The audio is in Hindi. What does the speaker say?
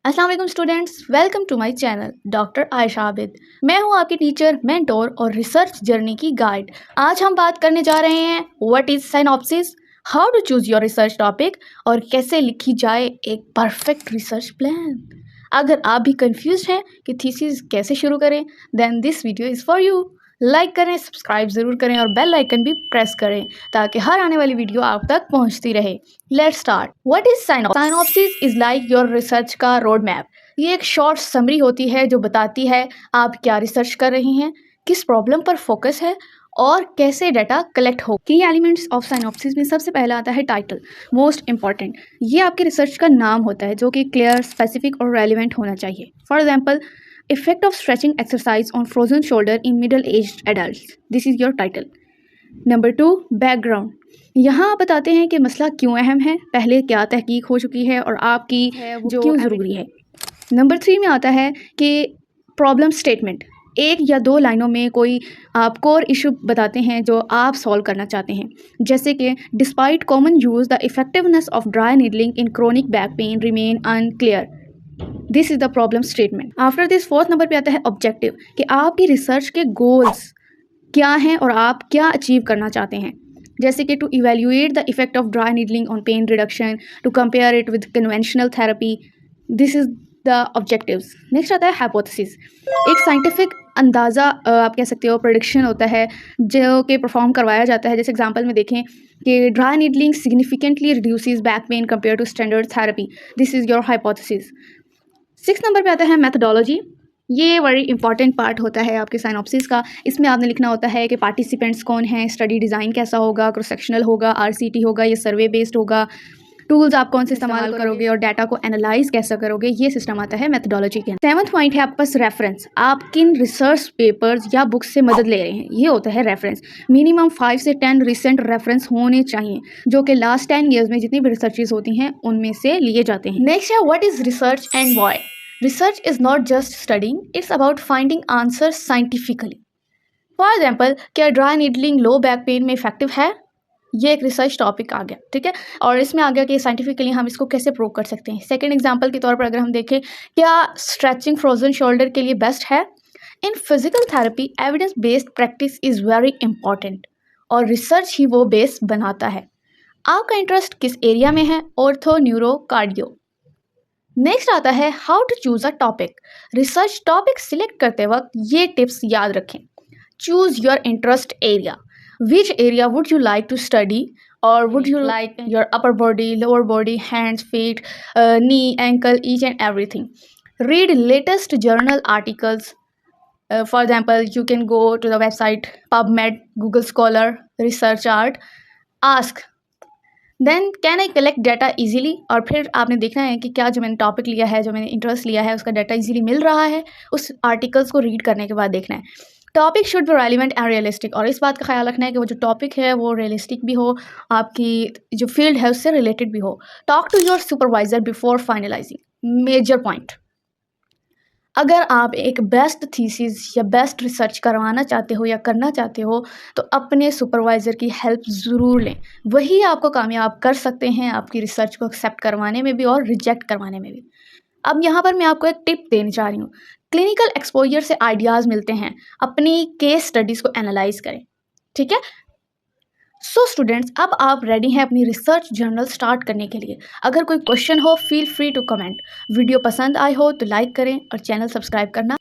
अस्सलाम वालेकुम students, welcome to my channel doctor Ayesha Abid. मैं हूं आपकी टीचर, मेंटोर और रिसर्च जर्नी की गाइड। आज हम बात करने जा रहे हैं what is synopsis, how to choose your research topic और कैसे लिखी जाए एक परफेक्ट रिसर्च प्लान। अगर आप भी कंफ्यूज हैं कि थीसिस कैसे शुरू करें, then this video is for you. Like करें, सब्सक्राइब ज़रूर करें और बेल आइकन भी प्रेस करें ताकि हर आने वाली वीडियो आप तक पहुंचती रहे। Let's start. What is synopsis is like your research का रोड मैप। ये एक शॉर्ट समरी होती है जो बताती है आप क्या रिसर्च कर रही हैं, किस प्रॉब्लम पर फोकस है और कैसे डाटा कलेक्ट हो। की एलिमेंट्स ऑफ साइनॉप्सिस में सबसे पहला आता है टाइटल, मोस्ट इंपॉर्टेंट। ये आपके रिसर्च का नाम होता है जो कि क्लियर, स्पेसिफिक और रेलिवेंट होना चाहिए। For example, effect of stretching exercise on frozen shoulder in middle aged adult, this is your title. Number 2, background. यहाँ आप बताते हैं कि मसला क्यों अहम है, पहले क्या तहकीक हो चुकी है और आपकी जो क्यों ज़रूरी है। नंबर 3 में आता है कि प्रॉब्लम स्टेटमेंट। 1 या 2 लाइनों में कोई आप कोर इशू बताते हैं जो आप सॉल्व करना चाहते हैं, जैसे कि despite common use the effectiveness of dry needling in chronic back pain remain unclear, this is the problem statement. After this 4th number पे आता है ऑब्जेक्टिव, कि आपकी रिसर्च के गोल्स क्या हैं और आप क्या अचीव करना चाहते हैं, जैसे कि to evaluate the effect of dry needling on pain reduction, to compare it with conventional therapy, this is the objectives. Next आता है हाइपोथेसिस, एक साइंटिफिक अंदाज़ा आप कह सकते हो, प्रेडिक्शन होता है जो कि परफॉर्म करवाया जाता है। जैसे एग्जांपल में देखें कि dry needling significantly reduces back pain compare to standard therapy, this is your hypothesis. 6 number पे आता है मेथडोलॉजी। ये बड़ी इंपॉर्टेंट पार्ट होता है आपके साइनॉप्सिस का। इसमें आपने लिखना होता है कि पार्टिसिपेंट्स कौन हैं, स्टडी डिज़ाइन कैसा होगा, क्रॉस सेक्शनल होगा, RCT होगा, ये सर्वे बेस्ड होगा, टूल्स आप कौन से इस्तेमाल करोगे और डाटा को एनालाइज कैसे करोगे, ये सिस्टम आता है मेथडोलॉजी के। 7th पॉइंट है आपके पास रेफरेंस। आप किन रिसर्च पेपर्स या बुक्स से मदद ले रहे हैं, ये होता है रेफरेंस। मिनिमम 5 से 10 रिसेंट रेफरेंस होने चाहिए जो कि लास्ट 10 ईयर्स में जितनी भी रिसर्चेज होती हैं उनमें से लिए जाते हैं। नेक्स्ट है what is research and why. Research is not just studying, it's about finding answer scientifically. For example, क्या dry needling low back pain में इफेक्टिव है, ये एक रिसर्च टॉपिक आ गया, ठीक है। और इसमें आ गया कि साइंटिफिकली हम इसको कैसे प्रूव कर सकते हैं। सेकंड एग्जांपल के तौर पर अगर हम देखें, क्या स्ट्रेचिंग फ्रोजन शोल्डर के लिए बेस्ट है। In physical therapy evidence based practice is very important और रिसर्च ही वो बेस बनाता है। आपका इंटरेस्ट किस एरिया में है, ऑर्थो, न्यूरो, कार्डियो। नेक्स्ट आता है how to choose a topic. Research topic select करते वक्त ये टिप्स याद रखें। Choose your interest area, which area would you like to study, or would you like your upper body, lower body, hands, feet, knee, ankle, each and everything. Read latest journal articles. For example, you can go to the website PubMed, Google Scholar, ResearchArt. Ask then can I collect data easily, और फिर आपने देखना है कि क्या जो मैंने टॉपिक लिया है, जो मैंने इंटरेस्ट लिया है, उसका डाटा ईजिली मिल रहा है। उस आर्टिकल्स को रीड करने के बाद देखना है। Topic should be relevant and realistic, और इस बात का ख्याल रखना है कि वो जो टॉपिक है वो रियलिस्टिक भी हो, आपकी जो फील्ड है उससे रिलेटेड भी हो। Talk to your supervisor before finalising, major point. अगर आप एक बेस्ट थीसिस या बेस्ट रिसर्च करवाना चाहते हो या करना चाहते हो तो अपने सुपरवाइज़र की हेल्प ज़रूर लें, वही आपको कामयाब कर सकते हैं आपकी रिसर्च को एक्सेप्ट करवाने में भी और रिजेक्ट करवाने में भी। अब यहाँ पर मैं आपको एक टिप देने जा रही हूँ। क्लिनिकल एक्सपोजर से आइडियाज़ मिलते हैं, अपनी केस स्टडीज़ को एनालाइज करें, ठीक है। सो स्टूडेंट्स, अब आप रेडी हैं अपनी रिसर्च जर्नल स्टार्ट करने के लिए। अगर कोई क्वेश्चन हो, feel free to comment. Video पसंद आई हो तो लाइक करें और चैनल सब्सक्राइब करना